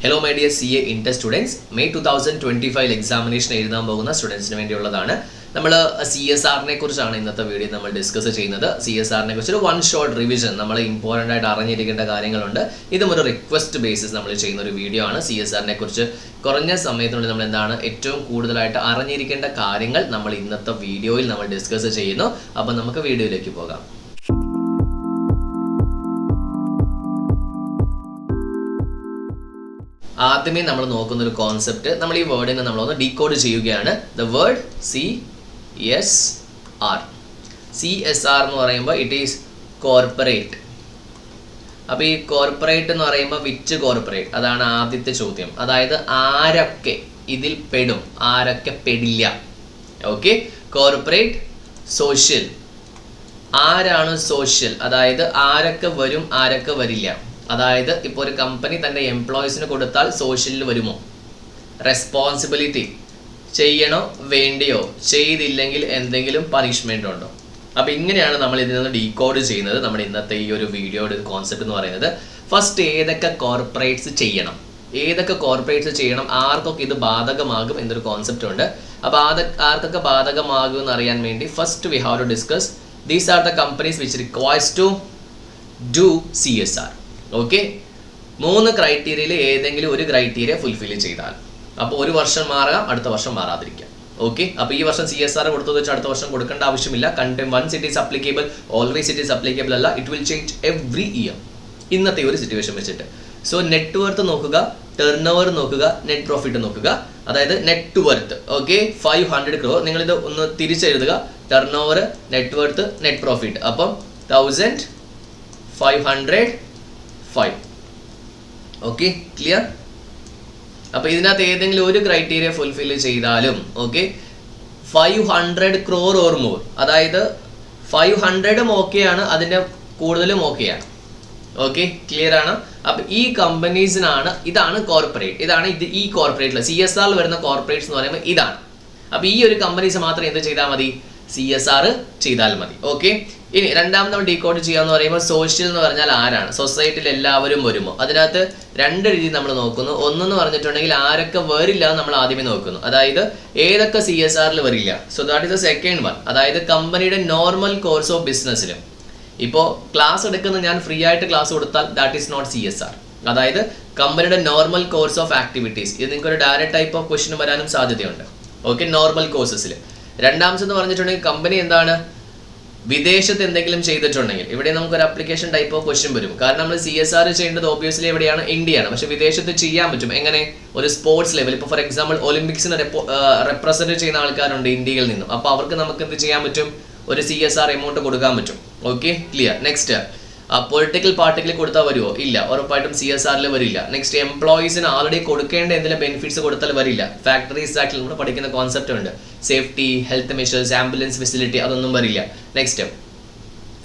Hello my dear CA Inter students, May 2025 examination എഴുതാൻ പോകുന്ന സ്റ്റുഡൻസിന് വേണ്ടിയുള്ളതാണ്. നമ്മൾ CSRനെ കുറിച്ചാണ് ഇന്നത്തെ വീഡിയോ നമ്മൾ ഡിസ്കസ് ചെയ്യുന്നത്. CSRനെ കുറിച്ച് ഒരു വൺ ഷോർട്ട് റിവിഷൻ നമ്മൾ ഇമ്പോർട്ടൻ്റ് ആയിട്ട് അറിഞ്ഞിരിക്കേണ്ട കാര്യങ്ങളുണ്ട്. ഇതും ഒരു റിക്വസ്റ്റ് ബേസിസ് നമ്മൾ ചെയ്യുന്ന ഒരു വീഡിയോ ആണ്. CSRനെ കുറിച്ച് കുറഞ്ഞ സമയത്തിനുള്ളിൽ നമ്മൾ എന്താണ് ഏറ്റവും കൂടുതലായിട്ട് അറിഞ്ഞിരിക്കേണ്ട കാര്യങ്ങൾ നമ്മൾ ഇന്നത്തെ വീഡിയോയിൽ നമ്മൾ ഡിസ്കസ് ചെയ്യുന്നു. അപ്പോൾ നമുക്ക് വീഡിയോയിലേക്ക് പോകാം. ആദ്യമേ നമ്മൾ നോക്കുന്ന ഒരു കോൺസെപ്റ്റ്, നമ്മൾ ഈ വേർഡിനെ നമ്മളൊന്ന് ഡീകോഡ് ചെയ്യുകയാണ്. The word CSR. CSR എന്ന് പറയുമ്പോൾ ഇറ്റ് ഈസ് കോർപ്പറേറ്റ്. അപ്പോൾ ഈ കോർപ്പറേറ്റ് എന്ന് പറയുമ്പോൾ വിച്ച് കോർപ്പറേറ്റ്, അതാണ് ആദ്യത്തെ ചോദ്യം. അതായത് ആരൊക്കെ ഇതിൽ പെടും, ആരൊക്കെ പെടില്ല. Okay, corporate, social. ആരാണ് സോഷ്യൽ? അതായത് ആരൊക്കെ വരും, ആരൊക്കെ വരില്ല. അതായത് ഇപ്പോൾ ഒരു കമ്പനി തൻ്റെ എംപ്ലോയീസിന് കൊടുത്താൽ സോഷ്യലിൽ വരുമോ? റെസ്പോൺസിബിലിറ്റി ചെയ്യണോ വേണ്ടിയോ, ചെയ്തില്ലെങ്കിൽ എന്തെങ്കിലും പണിഷ്മെൻ്റ് ഉണ്ടോ? അപ്പോൾ ഇങ്ങനെയാണ് നമ്മൾ ഇതിൽ നിന്ന് ഡീകോഡ് ചെയ്യുന്നത്. നമ്മുടെ ഇന്നത്തെ ഈ ഒരു വീഡിയോയുടെ ഒരു കോൺസെപ്റ്റ് എന്ന് പറയുന്നത്, ഫസ്റ്റ് ഏതൊക്കെ കോർപ്പറേറ്റ്സ് ചെയ്യണം, ഏതൊക്കെ കോർപ്പറേറ്റ്സ് ചെയ്യണം, ആർക്കൊക്കെ ഇത് ബാധകമാകും എന്നൊരു കോൺസെപ്റ്റ് ഉണ്ട്. അപ്പോൾ ആർക്കൊക്കെ ബാധകമാകും എന്ന് അറിയാൻ വേണ്ടി first we have to discuss these are the companies which requires to do CSR. Okay, 3 ക്രൈറ്റീരിയയിൽ ഏതെങ്കിലും ഒരു ക്രൈറ്റീരിയ ഫുൾഫിൽ ചെയ്താൽ, അപ്പോൾ ഒരു വർഷം മാറാം, അടുത്ത വർഷം മാറാതിരിക്കാം. ഓക്കെ, അപ്പോൾ ഈ വർഷം CSR കൊടുത്തത് വെച്ച് അടുത്ത വർഷം കൊടുക്കേണ്ട ആവശ്യമില്ല. Once it is applicable, always it is applicable അല്ല, it will change every year ഇന്നത്തെ ഒരു സിറ്റുവേഷൻ വെച്ചിട്ട്. സോ നെറ്റ് വർത്ത് നോക്കുക, ടേൺ ഓവർ നോക്കുക, നെറ്റ് പ്രോഫിറ്റ് നോക്കുക. അതായത് നെറ്റ് വർത്ത് ഓക്കെ 500 crore, നിങ്ങളിത് ഒന്ന് തിരിച്ചെഴുതുക. Turnover, net worth, net profit. അപ്പം 1505. Okay, clear? അപ്പോൾ ഇതിനകത്ത് ഏതെങ്കിലും ഒരു ക്രൈറ്റീരിയ ഫുൾഫിൽ ചെയ്താലും ഓക്കെ 500 crore ഓർ മോർ, അതായത് 500 ഓക്കെയാണ്, അതിൻ്റെ കൂടുതലും ഓക്കെയാണ്. ഓക്കെ, ക്ലിയർ ആണ്? അപ്പോൾ ഈ കമ്പനീസിനാണ്, ഇതാണ് കോർപ്പറേറ്റ്, ഇതാണ് ഈ കോർപ്പറേറ്റിൽ CSR വരുന്ന കോർപ്പറേറ്റ്സ് എന്ന് പറയുമ്പോൾ ഇതാണ്. അപ്പോൾ ഈ ഒരു കമ്പനീസ് മാത്രം എന്ത് ചെയ്താൽ മതി? CSR ചെയ്താൽ മതി. ഓക്കെ, ഇനി രണ്ടാമത് നമ്മൾ ഡീകോഡ് ചെയ്യാന്ന് പറയുമ്പോൾ സോഷ്യൽ എന്ന് പറഞ്ഞാൽ ആരാണ്? സൊസൈറ്റിയിൽ എല്ലാവരും വരുമോ? അതിനകത്ത് 2 രീതി നമ്മൾ നോക്കുന്നു. ഒന്നെന്ന് പറഞ്ഞിട്ടുണ്ടെങ്കിൽ ആരൊക്കെ വരില്ല എന്ന് നമ്മൾ ആദ്യമേ നോക്കുന്നു. അതായത് ഏതൊക്കെ CSRൽ വരില്ല. So that is the second one. അതായത് കമ്പനിയുടെ നോർമൽ കോഴ്സ് ഓഫ് ബിസിനസ്സിലും ഇപ്പോൾ ക്ലാസ് എടുക്കുന്ന ഞാൻ ഫ്രീ ആയിട്ട് ക്ലാസ് കൊടുത്താൽ ദാറ്റ് ഈസ് നോട്ട് CSR. അതായത് കമ്പനിയുടെ നോർമൽ കോഴ്സ് ഓഫ് ആക്ടിവിറ്റീസ്, ഇത് നിങ്ങൾക്ക് ഒരു ഡയറക്റ്റ് ടൈപ്പ് ഓഫ് ക്വസ്റ്റ്യൻ വരാനും സാധ്യതയുണ്ട്. Okay, normal കോഴ്സസിൽ. രണ്ടാമതെന്ന് പറഞ്ഞിട്ടുണ്ടെങ്കിൽ കമ്പനി എന്താണ് വിദേശത്ത് എന്തെങ്കിലും ചെയ്തിട്ടുണ്ടെങ്കിൽ ഇവിടെ നമുക്കൊരു അപ്ലിക്കേഷൻ ടൈപ്പ് ഓഫ് ക്വസ്റ്റ്യൻ വരും. കാരണം നമ്മൾ CSR ചെയ്യേണ്ടത് ഓബിയസ്ലി എവിടെയാണ്? ഇന്ത്യയാണ്. പക്ഷെ വിദേശത്ത് ചെയ്യാൻ പറ്റും. എങ്ങനെ? ഒരു സ്പോർട്സ് ലെവൽ. ഇപ്പോൾ ഫോർ എക്സാമ്പിൾ ഒളിമ്പിക്സിന് റെപ്രസെന്റ് ചെയ്യുന്ന ആൾക്കാരുണ്ട് ഇന്ത്യയിൽ നിന്നും. അപ്പോൾ അവർക്ക് നമുക്ക് എന്ത് ചെയ്യാൻ പറ്റും? ഒരു CSR എമൗണ്ട് കൊടുക്കാൻ പറ്റും. Okay, clear? നെക്സ്റ്റ്, പൊളിറ്റിക്കൽ പാർട്ടികൾ കൊടുത്താൽ വരുമോ? ഇല്ല, ഉറപ്പായിട്ടും CSRൽ വരില്ല. നെക്സ്റ്റ്, എംപ്ലോയീസിന് ആൾറെഡി കൊടുക്കേണ്ട എന്തെങ്കിലും ബെനിഫിറ്റ്സ് കൊടുത്താൽ വരില്ല. ഫാക്ടറീസ് ആക്ടിൽ നമ്മൾ പഠിക്കുന്ന കോൺസെപ്റ്റ് ഉണ്ട്. Safety, health measures, ambulance facility, അതൊന്നും വരില്ല. നെക്സ്റ്റ്,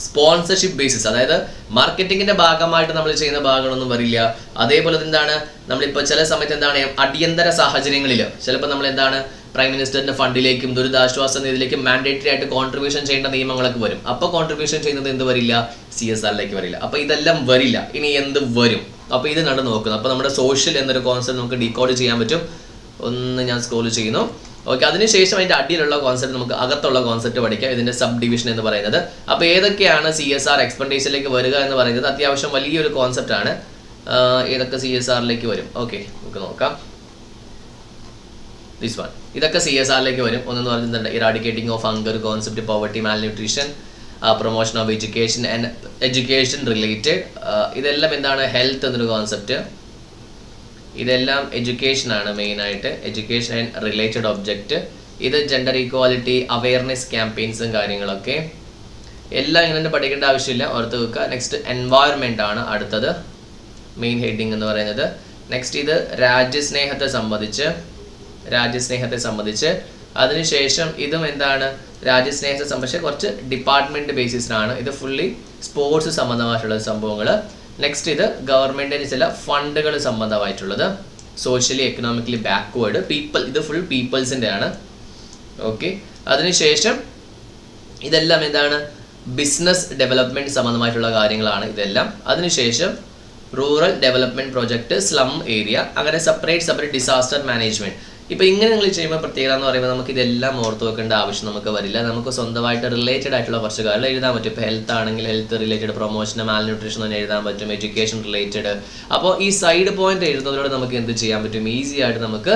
സ്പോൺസർഷിപ്പ് ബേസിസ്, അതായത് മാർക്കറ്റിങ്ങിന്റെ ഭാഗമായിട്ട് നമ്മൾ ചെയ്യുന്ന ഭാഗങ്ങളൊന്നും വരില്ല. അതേപോലെ എന്താണ്, നമ്മളിപ്പോൾ ചില സമയത്ത് എന്താണ് അടിയന്തര സാഹചര്യങ്ങളിൽ ചിലപ്പോൾ നമ്മൾ എന്താണ് പ്രൈം മിനിസ്റ്ററിന്റെ ഫണ്ടിലേക്കും ദുരിതാശ്വാസ നിധിയിലേക്കും മാൻഡേറ്ററി ആയിട്ട് കോൺട്രിബ്യൂഷൻ ചെയ്യേണ്ട നിയമങ്ങളൊക്കെ വരും. അപ്പോൾ കോൺട്രിബ്യൂഷൻ ചെയ്യുന്നത് എന്ത് വരില്ല? CSRലേക്ക് വരില്ല. അപ്പോൾ ഇതെല്ലാം വരില്ല. ഇനി എന്ത് വരും? അപ്പോൾ ഇത് കണ്ട് നോക്കുന്നത്. അപ്പോൾ നമ്മുടെ സോഷ്യൽ എന്നൊരു കോൺസെപ്റ്റ് നമുക്ക് ഡീകോഡ് ചെയ്യാൻ പറ്റും. ഒന്ന് ഞാൻ സ്ക്രോൾ ചെയ്യുന്നു. ഓക്കെ, അതിനുശേഷം അതിൻ്റെ അടിയിലുള്ള കോൺസെപ്റ്റ് നമുക്ക് അകത്തുള്ള കോൺസെപ്റ്റ് പഠിക്കാം. ഇതിൻ്റെ സബ് ഡിവിഷൻ എന്ന് പറയുന്നത്. അപ്പോൾ ഏതൊക്കെയാണ് CSR എക്സ്പെൻഡിച്ചറിലേക്ക് വരിക എന്ന് പറയുന്നത് അത്യാവശ്യം വലിയൊരു കോൺസെപ്റ്റാണ്. ഏതൊക്കെ CSRലേക്ക് വരും? ഓക്കെ, നമുക്ക് നോക്കാം. ദിസ് വൺ, ഇതൊക്കെ CSRലേക്ക് വരും. ഒന്നെന്ന് പറയുന്നത് eradicating of hunger concept, poverty, malnutrition, promotion of education and education related. ഇതെല്ലാം എന്താണ്? ഹെൽത്ത് എന്നൊരു കോൺസെപ്റ്റ്. ഇതെല്ലാം എഡ്യൂക്കേഷനാണ് മെയിനായിട്ട്, എഡ്യൂക്കേഷൻ ആൻഡ് റിലേറ്റഡ് ഒബ്ജക്റ്റ്. ഇത് ജെൻഡർ ഈക്വാലിറ്റി, അവയർനെസ് ക്യാമ്പയിൻസും കാര്യങ്ങളൊക്കെ എല്ലാം ഇങ്ങനെ പഠിക്കേണ്ട ആവശ്യമില്ല, ഓർത്ത് വെക്കുക. നെക്സ്റ്റ്, എൻവയറമെൻ്റ് ആണ് അടുത്തത് മെയിൻ ഹെഡിങ് എന്ന് പറയുന്നത്. നെക്സ്റ്റ്, ഇത് രാജ്യസ്നേഹത്തെ സംബന്ധിച്ച്. അതിനുശേഷം ഇതും എന്താണ്? രാജ്യസ്നേഹത്തെ സംബന്ധിച്ച് കുറച്ച് ഡിപ്പാർട്ട്മെൻറ്റ് ബേസിസിലാണ്. ഇത് ഫുള്ളി സ്പോർട്സ് സംബന്ധമായിട്ടുള്ള സംഭവങ്ങൾ. നെക്സ്റ്റ്, ഇത് ഗവൺമെൻറ്റിന് ചില ഫണ്ടുകൾ സംബന്ധമായിട്ടുള്ളത്. സോഷ്യലി എക്കണോമിക്കലി ബാക്ക്വേർഡ് പീപ്പിൾ, ഇത് ഫുൾ പീപ്പിൾസിൻ്റെ ആണ്. ഓക്കെ, അതിനുശേഷം ഇതെല്ലാം എന്താണ്? ബിസിനസ് ഡെവലപ്മെൻറ്റ് സംബന്ധമായിട്ടുള്ള കാര്യങ്ങളാണ് ഇതെല്ലാം. അതിനുശേഷം rural development project, slum area, അങ്ങനെ സെപ്പറേറ്റ് ഡിസാസ്റ്റർ മാനേജ്മെൻറ്റ്. ഇപ്പോൾ ഇങ്ങനെ നിങ്ങൾ ചെയ്യുമ്പോൾ പ്രത്യേകത എന്ന് പറയുമ്പോൾ നമുക്ക് ഇതെല്ലാം ഓർത്ത് വെക്കേണ്ട ആവശ്യം നമുക്ക് വരില്ല. നമുക്ക് സ്വന്തമായിട്ട് റിലേറ്റഡ് ആയിട്ടുള്ള കുറച്ച് കാര്യങ്ങൾ എഴുതാൻ പറ്റും. ഇപ്പോൾ ഹെൽത്ത് ആണെങ്കിൽ ഹെൽത്ത് റിലേറ്റഡ്, പ്രൊമോഷൻ മാൽ ന്യൂട്രീഷൻ തന്നെ എഴുതാൻ പറ്റും, എഡ്യൂക്കേഷൻ റിലേറ്റഡ്. അപ്പോൾ ഈ സൈഡ് പോയിന്റ് എഴുതുന്നതിലൂടെ നമുക്ക് എന്ത് ചെയ്യാൻ പറ്റും, ഈസി ആയിട്ട് നമുക്ക്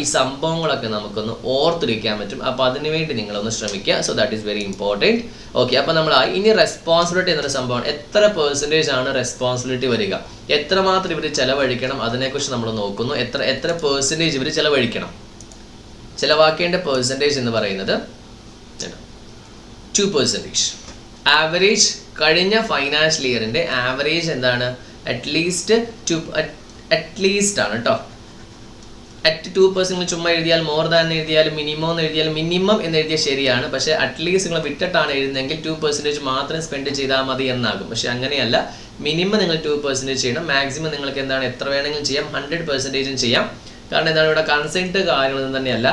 ഈ സംഭവങ്ങളൊക്കെ നമുക്കൊന്ന് ഓർത്തിരിക്കാൻ പറ്റും. അപ്പോൾ അതിനുവേണ്ടി നിങ്ങളൊന്ന് ശ്രമിക്കുക. So that is very important. Okay, അപ്പോൾ നമ്മൾ ഇനി റെസ്പോൺസിബിലിറ്റി എന്നൊരു സംഭവമാണ്. എത്ര പെർസെൻറ്റേജ് ആണ് റെസ്പോൺസിബിലിറ്റി വരിക, എത്രമാത്രം ഇവർ ചിലവഴിക്കണം, അതിനെക്കുറിച്ച് നമ്മൾ നോക്കുന്നു. എത്ര പെർസെൻറ്റേജ് ഇവർ ചിലവാക്കേണ്ട പെർസെൻറ്റേജ് എന്ന് പറയുന്നത് 2%. ആവറേജ് കഴിഞ്ഞ ഫൈനാൻഷ്യൽ ഇയറിൻ്റെ ആവറേജ് എന്താണ്, അറ്റ്ലീസ്റ്റ് ആണ് കേട്ടോ. അറ്റ് 2% ചുമ്മാ എഴുതിയാൽ, മോർ ദാൻ എഴുതിയാലും, മിനിമം എന്ന് എഴുതിയാൽ ശരിയാണ്. പക്ഷേ അറ്റ്ലീസ്റ്റ് നിങ്ങൾ വിട്ടിട്ടാണ് എഴുതുന്നതെങ്കിൽ 2% മാത്രം സ്പെൻഡ് ചെയ്താൽ മതി എന്നാകും. പക്ഷെ അങ്ങനെയല്ല, മിനിമം നിങ്ങൾ 2% ചെയ്യണം. മാക്സിമം നിങ്ങൾക്ക് എന്താണ് എത്ര വേണമെങ്കിലും ചെയ്യാം, 100% ചെയ്യാം. കാരണം എന്താണ്, ഇവിടെ കൺസെൻറ്റ് കാര്യങ്ങളൊന്നും തന്നെയല്ല,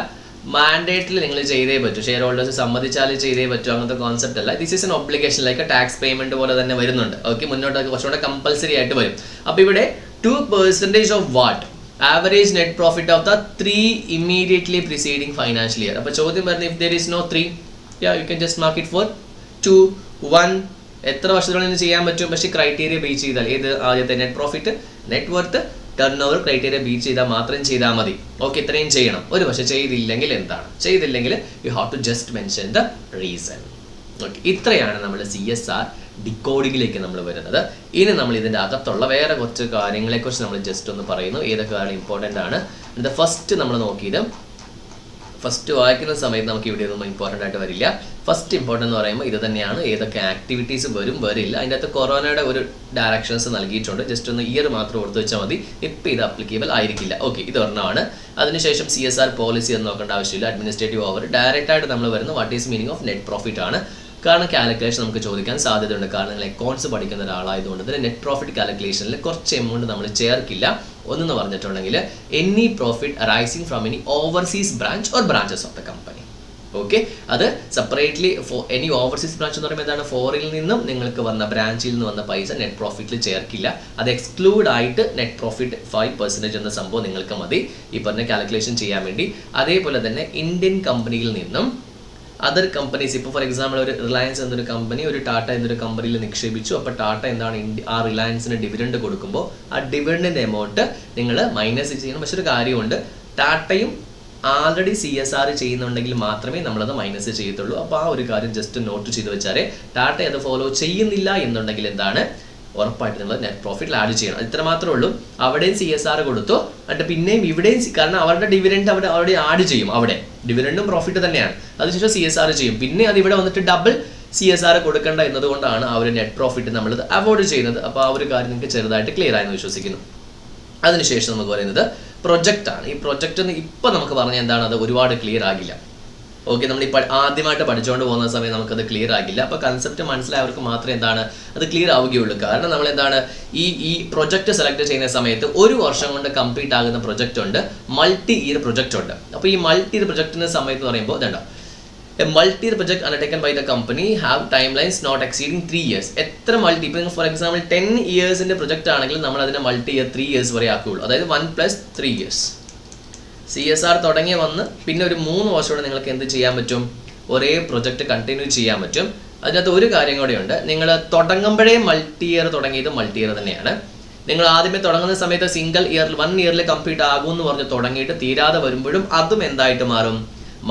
മാൻഡേറ്റിൽ നിങ്ങൾ ചെയ്തേ പറ്റൂ. ഷെയർ ഹോൾഡേഴ്സ് സമ്മതിച്ചാൽ ചെയ്തേ പറ്റൂ, അങ്ങനത്തെ കോൺസെപ്റ്റ് അല്ല. This is N obligation, like tax payment പോലെ തന്നെ വരുന്നുണ്ട്. ഓക്കെ, മുന്നോട്ടൊക്കെ കുറച്ചുകൂടെ കമ്പൽസറി ആയിട്ട് വരും. അപ്പോൾ ഇവിടെ 2% of what, average net profit of the 3 immediately preceding financial year. അപ്പോൾ ചോദ്യം വരുന്നത്, if there is no 3, you can just mark it for 2, 1. എത്ര വർഷത്തോളം ചെയ്യാൻ പറ്റും, പക്ഷേ ക്രൈറ്റീരിയ ബീച്ച് ചെയ്താൽ. ഏത് ആദ്യത്തെ net profit, net worth, turn over criteria beach ചെയ്താൽ മാത്രം ചെയ്താൽ മതി. ഓക്കെ, ഇത്രയും ചെയ്യണം. ഒരു പക്ഷേ ചെയ്തില്ലെങ്കിൽ you have to just mention the reason. Okay, ഇത്രയാണ് നമ്മൾ CSR ഡിക്കോഡിങ്ങിലേക്ക് നമ്മൾ വരുന്നത്. ഇനി നമ്മൾ ഇതിൻ്റെ അകത്തുള്ള വേറെ കുറച്ച് കാര്യങ്ങളെക്കുറിച്ച് നമ്മൾ ജസ്റ്റ് ഒന്ന് പറയുന്നു, ഏതൊക്കെ കാര്യം ഇമ്പോർട്ടൻ്റ് ആണ്. ഇത് ഫസ്റ്റ് നമ്മൾ നോക്കിയത്, ഫസ്റ്റ് വായിക്കുന്ന സമയത്ത് നമുക്ക് ഇവിടെ ഒന്നും ഇമ്പോർട്ടൻ്റ് ആയിട്ട് വരില്ല. ഫസ്റ്റ് ഇമ്പോർട്ടൻ്റ് എന്ന് പറയുമ്പോൾ ഇത് തന്നെയാണ്, ഏതൊക്കെ ആക്ടിവിറ്റീസ് വരില്ല. അതിൻ്റെ അകത്ത് കൊറോണയുടെ ഒരു ഡയറക്ഷൻസ് നൽകിയിട്ടുണ്ട്. ജസ്റ്റ് ഒന്ന് ഇയർ മാത്രം ഓർത്ത് വെച്ചാൽ മതി. ഇപ്പോൾ ഇത് അപ്ലിക്കബിൾ ആയിരിക്കില്ല. ഓക്കെ, ഇത് ഒരെണ്ണമാണ്. അതിനുശേഷം CSR പോളിസി എന്ന് നോക്കേണ്ട ആവശ്യമില്ല. അഡ്മിനിസ്ട്രേറ്റീവ് ഓവർ ഡയറക്റ്റ് ആയിട്ട് നമ്മൾ വരുന്നത് what is meaning of net profit ആണ്. കാരണം കാൽക്കുലേഷൻ നമുക്ക് ചോദിക്കാൻ സാധ്യതയുണ്ട്. കാരണം നിങ്ങൾ അക്കൗണ്ട്സ് പഠിക്കുന്ന ഒരാളായതുകൊണ്ട് തന്നെ നെറ്റ് പ്രോഫിറ്റ് കാൽക്കുലേഷനിൽ കുറച്ച് എമൗണ്ട് നമ്മൾ ചേർക്കില്ല. ഒന്നെന്ന് പറഞ്ഞിട്ടുണ്ടെങ്കിൽ any profit arising from any overseas branch or branches of the company. Okay, അത് സെപ്പറേറ്റ്ലി എനി ഓവർസീസ് ബ്രാഞ്ച് എന്ന് പറയുമ്പോൾ എന്താണ്, ഫോറിനിൽ നിന്നും നിങ്ങൾക്ക് വന്ന ബ്രാഞ്ചിൽ നിന്ന് വന്ന പൈസ നെറ്റ് പ്രോഫിറ്റിൽ ചേർക്കില്ല. അത് എക്സ്ക്ലൂഡ് ആയിട്ട് നെറ്റ് പ്രോഫിറ്റ് 5% എന്ന സംഭവം നിങ്ങൾക്ക് മതി ഈ പറഞ്ഞ കാൽക്കുലേഷൻ ചെയ്യാൻ വേണ്ടി. അതേപോലെ തന്നെ ഇന്ത്യൻ കമ്പനിയിൽ നിന്നും അതർ കമ്പനീസ്, ഇപ്പോൾ ഫോർ എക്സാമ്പിൾ ഒരു റിലയൻസ് എന്നൊരു കമ്പനി ഒരു ടാറ്റ എന്നൊരു കമ്പനിയിൽ നിക്ഷേപിച്ചു. അപ്പോൾ ടാറ്റ എന്താണ് ആ റിലയൻസിന് ഡിവിഡൻഡ് കൊടുക്കുമ്പോൾ ആ ഡിവിഡൻഡിൻ്റെ എമൗണ്ട് നിങ്ങൾ മൈനസ് ചെയ്യണം. പക്ഷെ ഒരു കാര്യമുണ്ട്, ടാറ്റയും ആൾറെഡി CSR ചെയ്യുന്നുണ്ടെങ്കിൽ മാത്രമേ നമ്മളത് മൈനസ് ചെയ്യത്തുള്ളൂ. അപ്പോൾ ആ ഒരു കാര്യം ജസ്റ്റ് നോട്ട് ചെയ്ത് വെച്ചാൽ, ടാറ്റ അത് ഫോളോ ചെയ്യുന്നില്ല എന്നുണ്ടെങ്കിൽ എന്താണ്, ഉറപ്പായിട്ട് നിങ്ങൾ നെറ്റ് പ്രോഫിറ്റിൽ ആഡ് ചെയ്യണം. ഇത്ര മാത്രമേ ഉള്ളൂ. അവിടെയും CSR കൊടുത്തു, എന്നിട്ട് പിന്നെയും ഇവിടെയും, കാരണം അവരുടെ ഡിവിഡൻഡ് അവിടെ ആഡ് ചെയ്യും. അവിടെ ഡിവിഡൻഡും പ്രോഫിറ്റ് തന്നെയാണ്. അതിനുശേഷം CSR ചെയ്യും. പിന്നെ അത് ഇവിടെ വന്നിട്ട് ഡബിൾ CSR കൊടുക്കേണ്ട എന്നതുകൊണ്ടാണ് ആ ഒരു നെറ്റ് പ്രോഫിറ്റ് നമ്മളത് അവോയ്ഡ് ചെയ്യുന്നത്. അപ്പോൾ ആ ഒരു കാര്യം നിങ്ങൾക്ക് ചെറുതായിട്ട് ക്ലിയർ ആയെന്ന് വിശ്വസിക്കുന്നു. അതിനുശേഷം നമുക്ക് പറയുന്നത് പ്രൊജക്റ്റ് ആണ്. ഈ പ്രൊജക്റ്റ് എന്ന് ഇപ്പം നമുക്ക് പറഞ്ഞാൽ എന്താണ്, അത് ഒരുപാട് ക്ലിയർ ആകില്ല. ഓക്കെ, നമ്മളിപ്പോൾ ആദ്യമായിട്ട് പഠിച്ചുകൊണ്ട് പോകുന്ന സമയം നമുക്കത് ക്ലിയർ ആകില്ല. അപ്പോൾ കൺസെപ്റ്റ് മനസ്സിലായവർക്ക് മാത്രമേ എന്താണ് അത് ക്ലിയർ ആവുകയുള്ളൂ. കാരണം നമ്മൾ എന്താണ് ഈ പ്രൊജക്റ്റ് സെലക്ട് ചെയ്യുന്ന സമയത്ത് 1 വർഷം കൊണ്ട് കംപ്ലീറ്റ് ആകുന്ന പ്രൊജക്റ്റ് ഉണ്ട്, മൾട്ടി ഇയർ പ്രൊജക്റ്റ് ഉണ്ട്. അപ്പോൾ ഈ മൾട്ടി ഇയർ പ്രൊജക്റ്റിൻ്റെ സമയത്ത് പറയുമ്പോൾ ഇതുണ്ടോ, a multi year project undertaken by the company have time lines not exceeding 3 years. എത്ര മൾട്ടി, ഇപ്പോൾ ഫോർ എക്സാമ്പിൾ 10 yearsൻ്റെ പ്രൊജക്റ്റ് ആണെങ്കിൽ നമ്മൾ അതിനെ മൾട്ടി ഇയർ 3 years വരെ ആക്കുകയുള്ളൂ. അതായത് 1 + 3 years. CSR തുടങ്ങി വന്ന് പിന്നെ ഒരു 3 വർഷത്തോടെ നിങ്ങൾക്ക് എന്ത് ചെയ്യാൻ പറ്റും, ഒരേ പ്രൊജക്റ്റ് കണ്ടിന്യൂ ചെയ്യാൻ പറ്റും. അതിനകത്ത് ഒരു കാര്യം കൂടെയുണ്ട്, നിങ്ങൾ തുടങ്ങുമ്പോഴേ മൾട്ടി ഇയർ തുടങ്ങിയത് മൾട്ടി ഇയർ തന്നെയാണ്. നിങ്ങൾ ആദ്യമേ തുടങ്ങുന്ന സമയത്ത് സിംഗിൾ ഇയറിൽ 1 yearൽ കംപ്ലീറ്റ് ആകും എന്ന് പറഞ്ഞ് തുടങ്ങിയിട്ട് തീരാതെ വരുമ്പോഴും അതും എന്തായിട്ട് മാറും,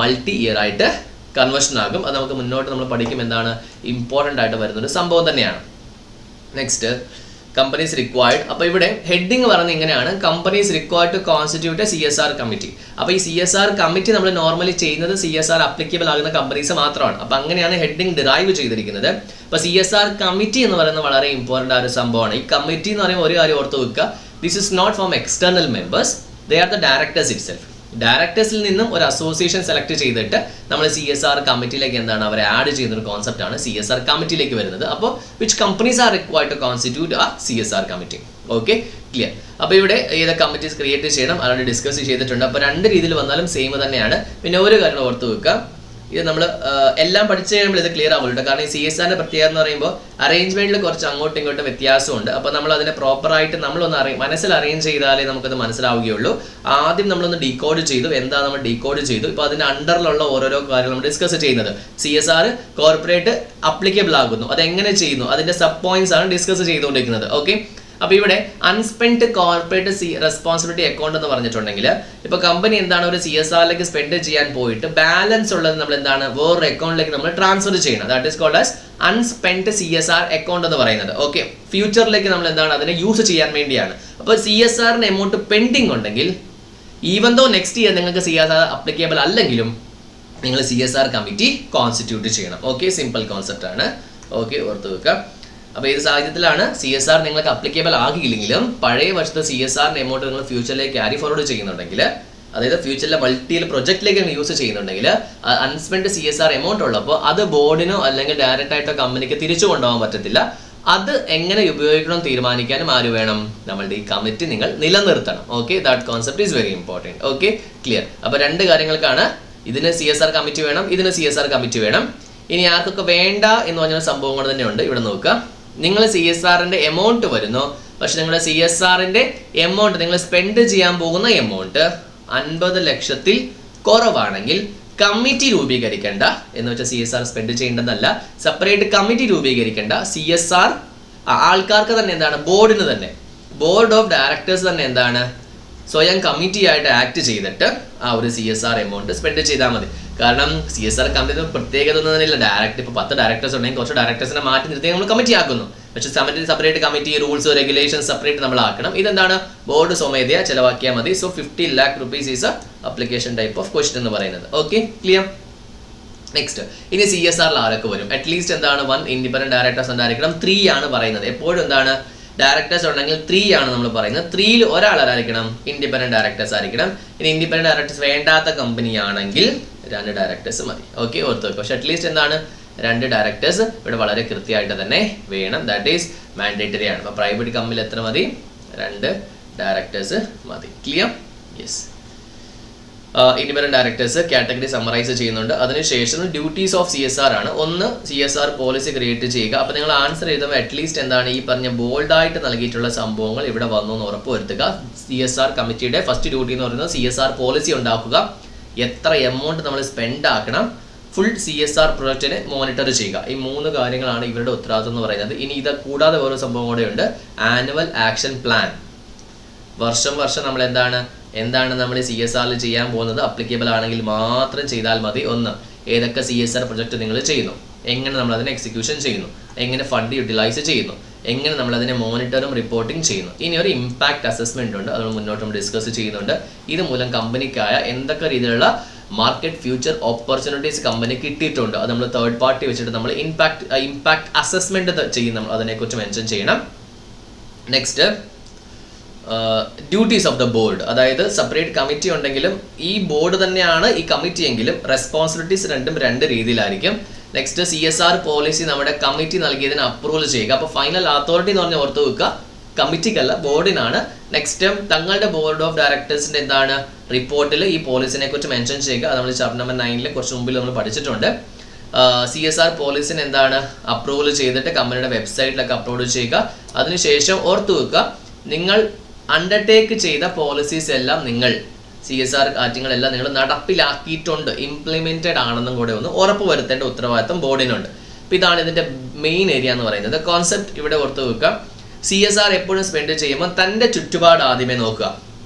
മൾട്ടി ഇയർ ആയിട്ട് കൺവേർഷൻ ആകും. അത് നമുക്ക് മുന്നോട്ട് നമ്മൾ പഠിക്കും, എന്താണ് ഇമ്പോർട്ടൻ്റ് ആയിട്ട് വരുന്നൊരു സംഭവം തന്നെയാണ്. Next, companies required. അപ്പോൾ ഇവിടെ ഹെഡിങ് പറയുന്നത് ഇങ്ങനെയാണ്, companies required to constitute a CSR committee. അപ്പോൾ ഈ CSR കമ്മിറ്റി നമ്മൾ നോർമലി ചെയ്യുന്നത് CSR അപ്ലിക്കബിൾ ആകുന്ന കമ്പനീസ് മാത്രമാണ്. അപ്പോൾ അങ്ങനെയാണ് ഹെഡിങ് ഡിറൈവ് ചെയ്തിരിക്കുന്നത്. അപ്പോൾ CSR കമ്മിറ്റി എന്ന് പറയുന്നത് വളരെ ഇമ്പോർട്ടൻ്റ് ആയ ഒരു സംഭവമാണ്. ഈ കമ്മിറ്റി എന്ന് പറയുമ്പോൾ ഒരു കാര്യം ഓർത്ത് വെക്കുക, this is not from external members, they are the directors itself. ഡയറക്ടേഴ്സിൽ നിന്നും ഒരു അസോസിയേഷൻ സെലക്ട് ചെയ്തിട്ട് നമ്മൾ CSR കമ്മിറ്റിയിലേക്ക് എന്താണ് അവരെ ആഡ് ചെയ്യുന്നൊരു കോൺസെപ്റ്റാണ് CSR കമ്മിറ്റിയിലേക്ക് വരുന്നത്. അപ്പോൾ which companies are required to constitute ആ CSR കമ്മിറ്റി. Okay, clear. അപ്പോൾ ഇവിടെ ഏത് കമ്മിറ്റീസ് ക്രിയേറ്റ് ചെയ്യണം, അതുകൊണ്ട് ഡിസ്കസ് ചെയ്തിട്ടുണ്ട്. അപ്പോൾ 2 രീതിയിൽ വന്നാലും സെയിം തന്നെയാണ്. പിന്നെ ഒരു കാര്യം ഓർത്ത് വെക്കുക, ഇത് നമ്മൾ എല്ലാം പഠിച്ചു കഴിയുമ്പോൾ ഇത് ക്ലിയർ ആവുമല്ലോ. കാരണം ഈ CSRന്റെ പ്രത്യേകത എന്ന് പറയുമ്പോൾ അറേഞ്ച്മെന്റിൽ കുറച്ച് അങ്ങോട്ടും ഇങ്ങോട്ടും വ്യത്യാസമുണ്ട്. അപ്പോൾ നമ്മൾ അതിനെ പ്രോപ്പറായിട്ട് നമ്മളൊന്ന് മനസ്സിൽ അറേഞ്ച് ചെയ്താലേ നമുക്കത് മനസ്സിലാവുകയുള്ളൂ. ആദ്യം നമ്മളൊന്ന് ഡീകോഡ് ചെയ്തു, എന്താ നമ്മൾ ഡീകോഡ് ചെയ്തു. ഇപ്പോൾ അതിന്റെ അണ്ടറിലുള്ള ഓരോരോ കാര്യങ്ങൾ നമ്മൾ ഡിസ്കസ് ചെയ്യുന്നത്. CSR കോർപ്പറേറ്റ് അപ്ലിക്കബിൾ ആകുന്നു, അതെങ്ങനെ ചെയ്യുന്നു, അതിന്റെ സബ് പോയിന്റ്സ് ആണ് ഡിസ്കസ് ചെയ്തുകൊണ്ടിരിക്കുന്നത്. ഓക്കെ, അപ്പോൾ ഇവിടെ അൺസ്പെൻഡ് കോർപ്പറേറ്റ് റെസ്പോൺസിബിലിറ്റി അക്കൗണ്ട് എന്ന് പറഞ്ഞിട്ടുണ്ടെങ്കിൽ ഇപ്പോൾ കമ്പനി എന്താണ് ഒരു CSRലേക്ക് സ്പെൻഡ് ചെയ്യാൻ പോയിട്ട് ബാലൻസ് ഉള്ളത് നമ്മൾ എന്താണ് വേറൊരു അക്കൗണ്ടിലേക്ക് നമ്മൾ ട്രാൻസ്ഫർ ചെയ്യണം. That is called as unspent CSR account എന്ന് പറയുന്നത്. ഓക്കെ, ഫ്യൂച്ചറിലേക്ക് നമ്മൾ എന്താണ് അതിനെ യൂസ് ചെയ്യാൻ വേണ്ടിയാണ്. അപ്പോൾ CSRന്റെ എമൗണ്ട് പെൻഡിങ് ഉണ്ടെങ്കിൽ ഈവൻ ദോ നെക്സ്റ്റ് ഇയർ നിങ്ങൾക്ക് CSR അപ്ലിക്കബിൾ അല്ലെങ്കിലും നിങ്ങൾ CSR കമ്മിറ്റി കോൺസ്റ്റിറ്റ്യൂട്ട് ചെയ്യണം. ഓക്കെ, സിമ്പിൾ കോൺസെപ്റ്റ് ആണ്. ഓക്കെ, ഓർത്ത് വെക്കുക. അപ്പോൾ ഏത് സാഹചര്യത്തിലാണ് CSR നിങ്ങൾക്ക് അപ്ലിക്കബിൾ ആകില്ലെങ്കിലും പഴയ വർഷത്തെ CSRന്റെ എമൗണ്ട് നിങ്ങൾ ഫ്യൂച്ചറിലേക്ക് ക്യാരി ഫോർവേഡ് ചെയ്യുന്നുണ്ടെങ്കിൽ, അതായത് ഫ്യൂച്ചറിലെ മൾട്ടിയിൽ പ്രൊജക്റ്റിലേക്ക് നിങ്ങൾ യൂസ് ചെയ്യുന്നുണ്ടെങ്കിൽ അൺസ്പെൻഡ് CSR എമൗണ്ട് ഉള്ളപ്പോൾ അത് ബോർഡിനോ അല്ലെങ്കിൽ ഡയറക്റ്റ് ആയിട്ടോ കമ്പനിക്ക് തിരിച്ചു കൊണ്ടുപോകാൻ പറ്റത്തില്ല. അത് എങ്ങനെ ഉപയോഗിക്കണം തീരുമാനിക്കാനും ആര് വേണം? നമ്മളുടെ ഈ കമ്മിറ്റി നിങ്ങൾ നിലനിർത്തണം. Okay, that concept is very important. Okay, clear. അപ്പോൾ രണ്ട് കാര്യങ്ങൾക്കാണ്, ഇതിന് CSR കമ്മിറ്റി വേണം, ഇതിന് CSR കമ്മിറ്റി വേണം. ഇനി ആർക്കൊക്കെ വേണ്ട എന്ന് പറഞ്ഞ സംഭവങ്ങൾ തന്നെയുണ്ട്. ഇവിടെ നോക്കുക, നിങ്ങൾ CSRന്റെ എമൗണ്ട് വരുന്നു, പക്ഷെ നിങ്ങളുടെ CSRന്റെ എമൗണ്ട് നിങ്ങൾ സ്പെൻഡ് ചെയ്യാൻ പോകുന്ന എമൗണ്ട് 50 ലക്ഷത്തിൽ കുറവാണെങ്കിൽ കമ്മിറ്റി രൂപീകരിക്കേണ്ട. എന്ന് വെച്ചാൽ CSR സ്പെൻഡ് ചെയ്യേണ്ടതല്ല, സെപ്പറേറ്റ് കമ്മിറ്റി രൂപീകരിക്കേണ്ട. CSR ആൾക്കാർക്ക് തന്നെ എന്താണ്, ബോർഡിന് തന്നെ, ബോർഡ് ഓഫ് ഡയറക്ടേഴ്സ് തന്നെ എന്താണ് സ്വയം കമ്മിറ്റി ആയിട്ട് ആക്ട് ചെയ്തിട്ട് ആ ഒരു CSR എമൗണ്ട് സ്പെൻഡ് ചെയ്താൽ മതി. കാരണം CSR കമ്മിറ്റി പ്രത്യേകത ഒന്നും തന്നെയില്ല. ഡയറക്റ്റ് ഇപ്പോൾ 10 ഡയറക്ടേഴ്സ് ഉണ്ടെങ്കിൽ കുറച്ച് ഡയറക്ടേഴ്സിനെ മാറ്റി നിർത്തി നമ്മൾ കമ്മിറ്റി ആക്കുന്നു. പക്ഷേ separate committee rules regulations separate നമ്മൾ ആക്കണം. ഇതെന്താണ് ബോർഡ് സ്വമേധയാ ചെലവാക്കിയാൽ മതി. So 50 lakh rupees is application type of question എന്ന് പറയുന്നത്. Okay, clear. നെക്സ്റ്റ്, ഇനി CSRൽ ആരൊക്കെ വരും? അറ്റ്ലീസ്റ്റ് എന്താണ് 1 ഇൻഡിപെൻഡന്റ് ഡയറക്ടേഴ്സ് ഉണ്ടായിരിക്കണം. 3 ആണ് പറയുന്നത്. എപ്പോഴും എന്താണ് ഡയറക്ടേഴ്സ് ഉണ്ടെങ്കിൽ 3 ആണ് നമ്മൾ പറയുന്നത്. 3ൽ ഒരാൾ ആരായിരിക്കണം? ഇൻഡിപെൻഡന്റ് ഡയറക്ടേഴ്സ് ആയിരിക്കണം. ഇനി ഇൻഡിപെൻഡന്റ് ഡയറക്ടേഴ്സ് വേണ്ടാത്ത കമ്പനി ആണെങ്കിൽ 2 ഡയറക്ടേഴ്സ് മതി. ഓക്കെ, ഓർത്ത് വെക്കുക. പക്ഷെ അറ്റ്ലീസ്റ്റ് എന്താണ് 2 ഡയറക്ടേഴ്സ് ഇവിടെ വളരെ കൃത്യമായിട്ട് തന്നെ വേണം. ദാറ്റ് ഈസ് മാൻഡേറ്ററി ആണ്. അപ്പോൾ പ്രൈവറ്റ് കമ്പനിയിൽ എത്ര മതി? 2 ഡയറക്ടേഴ്സ് മതി. Clear? Yes. Independent directors category summarise ചെയ്യുന്നുണ്ട്. അതിനുശേഷം ഡ്യൂട്ടീസ് ഓഫ് CSR ആണ്. ഒന്ന്, CSR പോളിസി ക്രിയേറ്റ് ചെയ്യുക. അപ്പോൾ നിങ്ങൾ ആൻസർ എഴുതുമ്പോൾ അറ്റ്ലീസ്റ്റ് എന്താണ് ഈ പറഞ്ഞ ബോൾഡായിട്ട് നൽകിയിട്ടുള്ള സംഭവങ്ങൾ ഇവിടെ വന്നു എന്ന് ഉറപ്പുവരുത്തുക. CSR കമ്മിറ്റിയുടെ ഫസ്റ്റ് ഡ്യൂട്ടി എന്ന് പറയുന്നത് CSR പോളിസി ഉണ്ടാക്കുക. എത്ര എമൗണ്ട് നമ്മൾ സ്പെൻഡ് ആക്കണം, ഫുൾ CSR പ്രൊജക്റ്റിനെ മോണിറ്റർ ചെയ്യുക. ഈ 3 കാര്യങ്ങളാണ് ഇവരുടെ ഉത്തരവാദിത്വം എന്ന് പറയുന്നത്. ഇനി ഇത് കൂടാതെ വേറൊരു സംഭവം കൂടെ ഉണ്ട്, ആനുവൽ ആക്ഷൻ പ്ലാൻ. വർഷം നമ്മൾ എന്താണ് നമ്മൾ CSRൽ ചെയ്യാൻ പോകുന്നത് അപ്ലിക്കബിൾ ആണെങ്കിൽ മാത്രം ചെയ്താൽ മതി. ഒന്ന്, ഏതൊക്കെ CSR പ്രൊജക്റ്റ് നിങ്ങൾ ചെയ്യുന്നു, എങ്ങനെ നമ്മൾ അതിനെ എക്സിക്യൂഷൻ ചെയ്യുന്നു, എങ്ങനെ ഫണ്ട് യൂട്ടിലൈസ് ചെയ്യുന്നു, എങ്ങനെ നമ്മൾ അതിനെ മോണിറ്ററും റിപ്പോർട്ടിംഗ് ചെയ്യുന്നു. ഇനി ഒരു ഇമ്പാക്ട് അസസ്മെന്റ് ഉണ്ട്, അത് മുന്നോട്ട് നമ്മൾ ഡിസ്കസ് ചെയ്യുന്നുണ്ട്. ഇത് മൂലം കമ്പനിക്കായ എന്തൊക്കെ രീതിയിലുള്ള മാർക്കറ്റ് ഫ്യൂച്ചർ ഓപ്പർച്യൂണിറ്റീസ് കമ്പനി കിട്ടിയിട്ടുണ്ട്, അത് നമ്മൾ തേർഡ് പാർട്ടി വെച്ചിട്ട് നമ്മൾ ഇമ്പാക്ട് അസസ്മെന്റ് ചെയ്യും. നമ്മൾ അതിനെക്കുറിച്ച് മെൻഷൻ ചെയ്യണം. Next, duties of the board. അതായത് സെപ്പറേറ്റ് കമ്മിറ്റി ഉണ്ടെങ്കിലും ഈ ബോർഡ് തന്നെയാണ് ഈ കമ്മിറ്റി എങ്കിലും റെസ്പോൺസിബിലിറ്റീസ് രണ്ടും 2 രീതിയിലായിരിക്കും. നെക്സ്റ്റ്, CSR പോളിസി നമ്മുടെ കമ്മിറ്റി നൽകിയതിന് അപ്രൂവൽ ചെയ്യുക. അപ്പോൾ ഫൈനൽ അതോറിറ്റി എന്ന് പറഞ്ഞാൽ ഓർത്ത് വെക്കുക, കമ്മിറ്റിക്കല്ല ബോർഡിനാണ്. നെക്സ്റ്റ്, തങ്ങളുടെ ബോർഡ് ഓഫ് ഡയറക്ടേഴ്സിന്റെ എന്താണ് റിപ്പോർട്ടിൽ ഈ പോളിസിനെ കുറിച്ച് മെൻഷൻ ചെയ്യുക. അത് നമ്മൾ ചാപ്റ്റർ നമ്പർ 9 കുറച്ച് മുമ്പിൽ നമ്മൾ പഠിച്ചിട്ടുണ്ട്. CSR പോളിസിന് എന്താണ് അപ്രൂവൽ ചെയ്തിട്ട് കമ്പനിയുടെ വെബ്സൈറ്റിലൊക്കെ അപ്ലോഡ് ചെയ്യുക. അതിനുശേഷം ഓർത്ത് വെക്കുക, നിങ്ങൾ അണ്ടർടേക്ക് ചെയ്ത പോളിസീസ് എല്ലാം നിങ്ങൾ CSR കാര്യങ്ങളെല്ലാം നിങ്ങൾ നടപ്പിലാക്കിയിട്ടുണ്ട്, ഇംപ്ലിമെന്റഡ് ആണെന്നും കൂടെ ഒന്ന് ഉറപ്പ് വരുത്തേണ്ട ഉത്തരവാദിത്തം ബോർഡിനുണ്ട്. അപ്പോൾ ഇതാണ് ഇതിന്റെ മെയിൻ ഏരിയ എന്ന് പറയുന്നത്. കോൺസെപ്റ്റ് ഇവിടെ ഓർത്ത് വെക്കുക. CSR എപ്പോഴും സ്പെൻഡ് ചെയ്യുമ്പോൾ തൻ്റെ ചുറ്റുപാട് ആദ്യമേ നോക്കുക.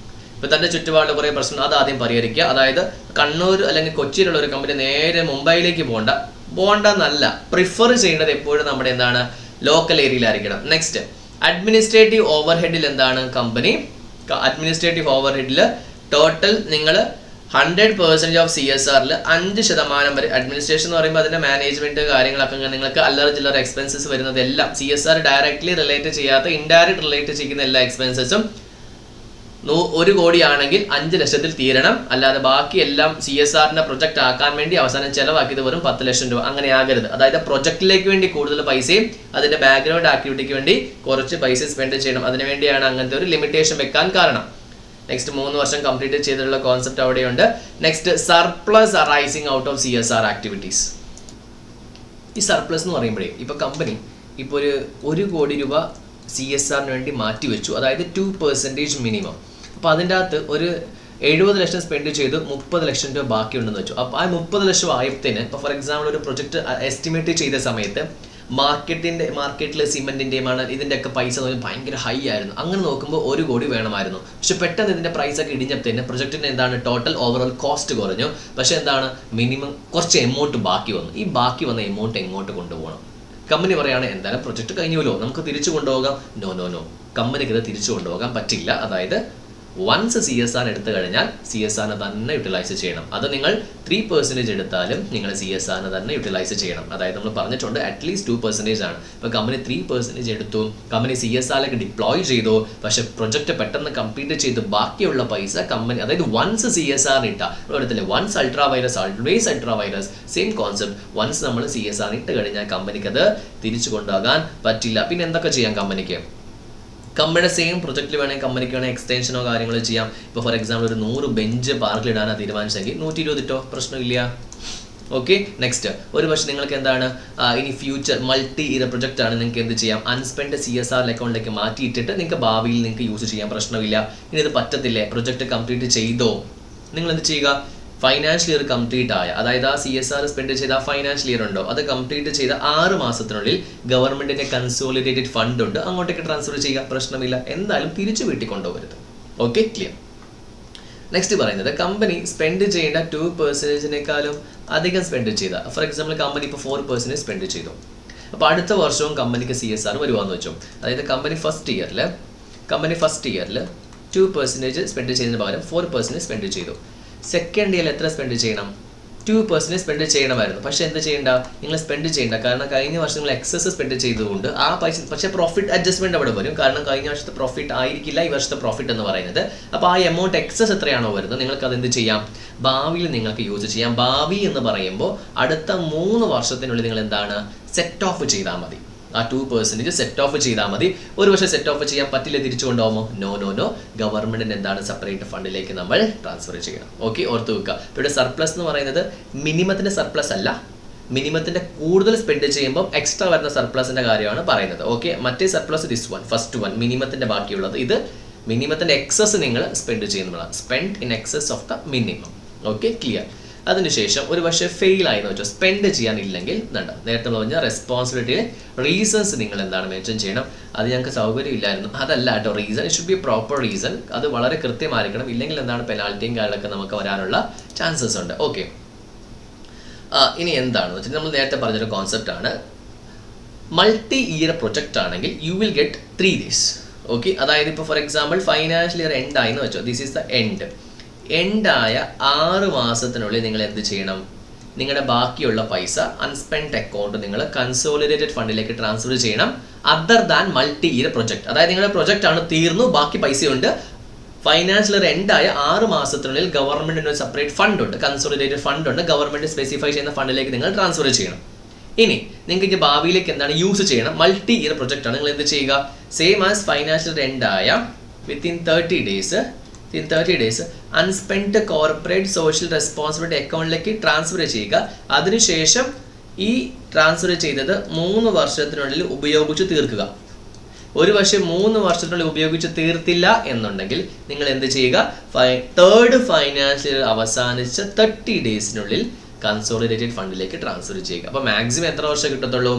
ഇപ്പോൾ തൻ്റെ ചുറ്റുപാടിൽ കുറേ പ്രശ്നം അത് ആദ്യം പരിഹരിക്കുക. അതായത് കണ്ണൂർ അല്ലെങ്കിൽ കൊച്ചിയിലുള്ള ഒരു കമ്പനി നേരെ മുംബൈയിലേക്ക് പോകണ്ടെന്നല്ല, പ്രിഫർ ചെയ്യേണ്ടത് എപ്പോഴും നമ്മുടെ എന്താണ് ലോക്കൽ ഏരിയയിലായിരിക്കണം. നെക്സ്റ്റ്, അഡ്മിനിസ്ട്രേറ്റീവ് ഓവർഹെഡിൽ എന്താണ് കമ്പനി അഡ്മിനിസ്ട്രേറ്റീവ് ഓവർഹെഡിൽ ടോട്ടൽ നിങ്ങൾ 100% ഓഫ് CSRൽ 5% വരെ അഡ്മിനിസ്ട്രേഷൻ എന്ന് പറയുമ്പോൾ അതിന്റെ മാനേജ്മെന്റ് കാര്യങ്ങളൊക്കെ നിങ്ങൾക്ക് അല്ലറ ചില്ലറ എക്സ്പെൻസസ് വരുന്നതെല്ലാം CSR ഡയറക്ട്ലി റിലേറ്റ് ചെയ്യാത്ത ഇൻഡയറക്റ്റ് റിലേറ്റ് ചെയ്യുന്ന എല്ലാ എക്സ്പെൻസസും 1 കോടി ആണെങ്കിൽ 5 ലക്ഷത്തിൽ തീരണം. അല്ലാതെ ബാക്കി എല്ലാം CSRന്റെ പ്രൊജക്ട് ആക്കാൻ വേണ്ടി അവസാനം ചെലവാക്കിയത് വെറും 10 ലക്ഷം രൂപ അങ്ങനെ ആകരുത്. അതായത് പ്രൊജക്റ്റിലേക്ക് വേണ്ടി കൂടുതൽ പൈസയും അതിന്റെ ബാക്ക്ഗ്രൗണ്ട് ആക്ടിവിറ്റിക്ക് വേണ്ടി കുറച്ച് പൈസ സ്പെൻഡ് ചെയ്യണം. അതിനുവേണ്ടിയാണ് അങ്ങനത്തെ ഒരു ലിമിറ്റേഷൻ വെക്കാൻ കാരണം. നെക്സ്റ്റ് 3 വർഷം കംപ്ലീറ്റ് ചെയ്തിട്ടുള്ള കോൺസെപ്റ്റ് അവിടെയുണ്ട്. Next surplus arising out of CSR activities. ഈ സർപ്ലസ് എന്ന് പറയുമ്പോഴേ ഇപ്പോൾ കമ്പനി ഇപ്പോൾ ഒരു കോടി രൂപ CSRന് വേണ്ടി മാറ്റി വെച്ചു, അതായത് 2% മിനിമം. അപ്പോൾ അതിൻ്റെ അകത്ത് ഒരു 70 ലക്ഷം സ്പെൻഡ് ചെയ്ത് 30 ലക്ഷം രൂപ ബാക്കിയുണ്ടെന്ന് വെച്ചു. അപ്പോൾ ആ 30 ലക്ഷം ആയത്തിന് ഇപ്പോൾ ഫോർ എക്സാമ്പിൾ ഒരു പ്രൊജക്റ്റ് എസ്റ്റിമേറ്റ് ചെയ്ത സമയത്ത് മാർക്കറ്റിൽ സിമെന്റിൻ്റെയും ഇതിൻ്റെ ഒക്കെ പൈസ ഭയങ്കര ഹൈ ആയിരുന്നു. അങ്ങനെ നോക്കുമ്പോൾ 1 കോടി വേണമായിരുന്നു. പക്ഷെ പെട്ടെന്ന് ഇതിൻ്റെ പ്രൈസ് ഒക്കെ ഇടിഞ്ഞപ്പോഴത്തേന് പ്രൊജക്റ്റിന് എന്താണ് ടോട്ടൽ ഓവറോൾ കോസ്റ്റ് കുറഞ്ഞു. പക്ഷെ എന്താണ് മിനിമം കുറച്ച് എമൗണ്ട് ബാക്കി വന്നു. ഈ ബാക്കി വന്ന എമൗണ്ട് എങ്ങോട്ട് കൊണ്ടുപോകണം? കമ്പനി പറയാണ് എന്തായാലും പ്രൊജക്റ്റ് കഴിഞ്ഞുവല്ലോ, നമുക്ക് തിരിച്ചു കൊണ്ടുപോകാം. നോ, കമ്പനിക്ക് ഇത് തിരിച്ചു കൊണ്ടുപോകാൻ പറ്റില്ല. അതായത് വൺസ് CSR എടുത്തു കഴിഞ്ഞാൽ CSRനെ തന്നെ യൂട്ടിലൈസ് ചെയ്യണം. അത് നിങ്ങൾ 3% എടുത്താലും നിങ്ങൾ CSRനെ തന്നെ യൂട്ടിലൈസ് ചെയ്യണം. അതായത് നമ്മൾ പറഞ്ഞിട്ടുണ്ട് അറ്റ്ലീസ്റ്റ് 2% ആണ്. ഇപ്പോൾ കമ്പനി 3% എടുത്തു, കമ്പനി CSRലേക്ക് ഡിപ്ലോയ് ചെയ്തു, പക്ഷെ പ്രൊജക്റ്റ് പെട്ടെന്ന് കംപ്ലീറ്റ് ചെയ്ത് ബാക്കിയുള്ള പൈസ കമ്പനി, അതായത് വൺസ് CSR ഇട്ട എടുത്തില്ലേ, once ultra vires always ultra vires, same concept. Once നമ്മൾ CSR ഇട്ട് കഴിഞ്ഞാൽ കമ്പനിക്ക് അത് തിരിച്ചു കൊണ്ടുപോകാൻ പറ്റില്ല. പിന്നെ എന്തൊക്കെ ചെയ്യാം കമ്പനിക്ക്? കമ്പനിയുടെ സെയിം പ്രൊജക്റ്റിൽ വേണമെങ്കിൽ കമ്പനിക്ക് വേണമെങ്കിൽ എക്സ്റ്റൻഷനോ കാര്യങ്ങളോ ചെയ്യാം. ഇപ്പോൾ ഫോർ എക്സാമ്പിൾ ഒരു 100 ബെഞ്ച് പാർക്കിലിടാനാണ് തീരുമാനിച്ചെങ്കിൽ 120 ഇട്ടോ, പ്രശ്നമില്ല. ഓക്കെ. നെക്സ്റ്റ് ഒരു പക്ഷേ നിങ്ങൾക്ക് എന്താണ് ഇനി ഫ്യൂച്ചർ മൾട്ടി ഇയർ പ്രൊജക്റ്റ് ആണ്, നിങ്ങൾക്ക് എന്ത് ചെയ്യാം, അൺസ്പെൻഡ് CSR അക്കൗണ്ടിലേക്ക് മാറ്റിയിട്ടിട്ട് നിങ്ങൾക്ക് ഭാവിയിൽ നിങ്ങൾക്ക് യൂസ് ചെയ്യാൻ പ്രശ്നമില്ല. ഇനി ഇത് പറ്റത്തില്ലേ, പ്രൊജക്റ്റ് കംപ്ലീറ്റ് ചെയ്തോ, നിങ്ങൾ എന്ത് ചെയ്യുക, ഫൈനാൻഷ്യൽ ഇയർ കംപ്ലീറ്റ് ആയ, അതായത് ആ CSR സ്പെൻഡ് ചെയ്ത ഫൈനാൻഷ്യൽ ഇയർ ഉണ്ടോ അത് കംപ്ലീറ്റ് ചെയ്ത 6 മാസത്തിനുള്ളിൽ ഗവൺമെന്റിന്റെ കൺസോളിഡേറ്റഡ് ഫണ്ട് ഉണ്ട്, അങ്ങോട്ടേക്ക് ട്രാൻസ്ഫർ ചെയ്യുക, പ്രശ്നമില്ല. എന്തായാലും തിരിച്ചു വീട്ടിൽ കൊണ്ടുപോകരുത്. Okay, clear. നെക്സ്റ്റ് പറയുന്നത് കമ്പനി സ്പെൻഡ് ചെയ്യേണ്ട 2%-നേക്കാളും അധികം സ്പെൻഡ് ചെയ്ത, ഫോർ എക്സാമ്പിൾ കമ്പനി ഇപ്പോൾ 4% സ്പെൻഡ് ചെയ്തു. അപ്പോൾ അടുത്ത വർഷവും കമ്പനിക്ക് CSR വരുവാന്ന് വെച്ചോ. അതായത് കമ്പനി ഫസ്റ്റ് ഇയറിൽ 2% സ്പെൻഡ് ചെയ്യുന്നതിന് പകരം 4% സ്പെൻഡ് ചെയ്തു. സെക്കൻഡ് ഇയറിൽ എത്ര സ്പെൻഡ് ചെയ്യണം? 2% സ്പെൻഡ് ചെയ്യണമായിരുന്നു. പക്ഷേ എന്ത് ചെയ്യേണ്ട, നിങ്ങൾ സ്പെൻഡ് ചെയ്യേണ്ട. കാരണം കഴിഞ്ഞ വർഷം നിങ്ങൾ എക്സസ് സ്പെൻഡ് ചെയ്തുകൊണ്ട് ആ പൈസ, പക്ഷേ പ്രോഫിറ്റ് അഡ്ജസ്റ്റ്മെന്റ് അവിടെ വരും. കാരണം കഴിഞ്ഞ വർഷത്തെ പ്രോഫിറ്റ് ആയിരിക്കില്ല ഈ വർഷത്തെ പ്രോഫിറ്റ് എന്ന് പറയുന്നത്. അപ്പോൾ ആ എമൗണ്ട് എക്സസ് എത്രയാണോ വരുന്നത് നിങ്ങൾക്ക് അതെന്ത് ചെയ്യാം, ഭാവിയിൽ നിങ്ങൾക്ക് യൂസ് ചെയ്യാം. ഭാവി എന്ന് പറയുമ്പോൾ അടുത്ത 3 വർഷത്തിനുള്ളിൽ നിങ്ങൾ എന്താണ് സെറ്റ് ഓഫ് ചെയ്താൽ മതി. ആ 2% സെറ്റ് ഓഫ് ചെയ്താൽ മതി. ഒരു പക്ഷേ സെറ്റ് ഓഫ് ചെയ്യാൻ പറ്റില്ല, തിരിച്ചു കൊണ്ടുപോകുമോ? നോ. ഗവൺമെന്റിന് എന്താണ് സെപ്പറേറ്റ് ഫണ്ടിലേക്ക് നമ്മൾ ട്രാൻസ്ഫർ ചെയ്യണം. ഓക്കെ, ഓർത്ത് വെക്കുക. ഇവിടെ സർപ്ലസ് എന്ന് പറയുന്നത് മിനിമത്തിന്റെ സർപ്ലസ് അല്ല, മിനിമത്തിന്റെ കൂടുതൽ സ്പെൻഡ് ചെയ്യുമ്പോൾ എക്സ്ട്രാ വരുന്ന സർപ്ലസിന്റെ കാര്യമാണ് പറയുന്നത്. ഓക്കെ, മറ്റേ surplus this one, first one, മിനിമത്തിന്റെ ബാക്കിയുള്ളത്. ഇത് മിനിമത്തിന്റെ എക്സസ് നിങ്ങൾ സ്പെൻഡ് ചെയ്യുന്നതാണ്, spend in excess of the minimum. Okay, clear. അതിനുശേഷം ഒരു പക്ഷേ ഫെയിൽ ആയെന്ന് വെച്ചോ, സ്പെൻഡ് ചെയ്യാനില്ലെങ്കിൽ നേരത്തെ പറഞ്ഞ റെസ്പോൺസിബിലിറ്റിയിലെ റീസൺസ് നിങ്ങൾ എന്താണ് മെൻഷൻ ചെയ്യണം. അത് ഞങ്ങൾക്ക് സൗകര്യം ഇല്ലായിരുന്നു, അതല്ല കേട്ടോ reason. It should be proper reason, അത് വളരെ കൃത്യമായിരിക്കണം. ഇല്ലെങ്കിൽ എന്താണ് പെനാൽറ്റിയും കാര്യങ്ങളൊക്കെ നമുക്ക് വരാനുള്ള ചാൻസസ് ഉണ്ട്. ഓക്കെ, ഇനി എന്താണെന്ന് വെച്ചാൽ നമ്മൾ നേരത്തെ പറഞ്ഞൊരു കോൺസെപ്റ്റ് ആണ്, മൾട്ടി ഇയർ പ്രൊജക്റ്റ് ആണെങ്കിൽ you will get 3 days. Okay, അതായത് ഇപ്പോൾ for example financial year end ആയെന്ന് വെച്ചോ, ദിസ് ഈസ് ദ എൻഡായ 6 മാസത്തിനുള്ളിൽ നിങ്ങൾ എന്ത് ചെയ്യണം, നിങ്ങളുടെ ബാക്കിയുള്ള പൈസ അൺസ്പെൻഡ് അക്കൗണ്ട് നിങ്ങൾ കൺസോളിഡേറ്റഡ് ഫണ്ടിലേക്ക് ട്രാൻസ്ഫർ ചെയ്യണം. Other than multi year project, അതായത് നിങ്ങളുടെ പ്രൊജക്റ്റ് ആണ് തീർന്നു, ബാക്കി പൈസയുണ്ട്, ഫൈനാൻഷ്യൽ ഇയർ എൻഡായ 6 മാസത്തിനുള്ളിൽ ഗവൺമെന്റിന് ഒരു സെപ്പറേറ്റ് ഫണ്ട് ഉണ്ട്, കൺസോളിഡേറ്റഡ് ഫണ്ട് ഉണ്ട്, ഗവൺമെന്റ് സ്പെസിഫൈ ചെയ്യുന്ന ഫണ്ടിലേക്ക് നിങ്ങൾ ട്രാൻസ്ഫർ ചെയ്യണം. ഇനി നിങ്ങൾക്ക് ഭാവിയിലേക്ക് എന്താണ് യൂസ് ചെയ്യണം, മൾട്ടി ഇയർ പ്രൊജക്റ്റ് ആണ്, നിങ്ങൾ എന്ത് ചെയ്യുക, സെയിം ആസ് ഫൈനാൻഷ്യൽ ഇയർ എൻഡായ within 30 days unspent corporate social responsibility അക്കൗണ്ടിലേക്ക് ട്രാൻസ്ഫർ ചെയ്യുക. അതിനുശേഷം ഈ ട്രാൻസ്ഫർ ചെയ്തത് 3 വർഷത്തിനുള്ളിൽ ഉപയോഗിച്ച് തീർക്കുക. ഒരു പക്ഷേ 3 വർഷത്തിനുള്ളിൽ ഉപയോഗിച്ച് തീർത്തില്ല എന്നുണ്ടെങ്കിൽ നിങ്ങൾ എന്ത് ചെയ്യുക, 3rd ഫൈനാൻഷ്യൽ ഇയർ അവസാനിച്ച 30 daysനുള്ളിൽ കൺസോളിഡേറ്റഡ് ഫണ്ടിലേക്ക് ട്രാൻസ്ഫർ ചെയ്യുക. അപ്പോൾ മാക്സിമം എത്ര വർഷം കിട്ടത്തുള്ളൂ,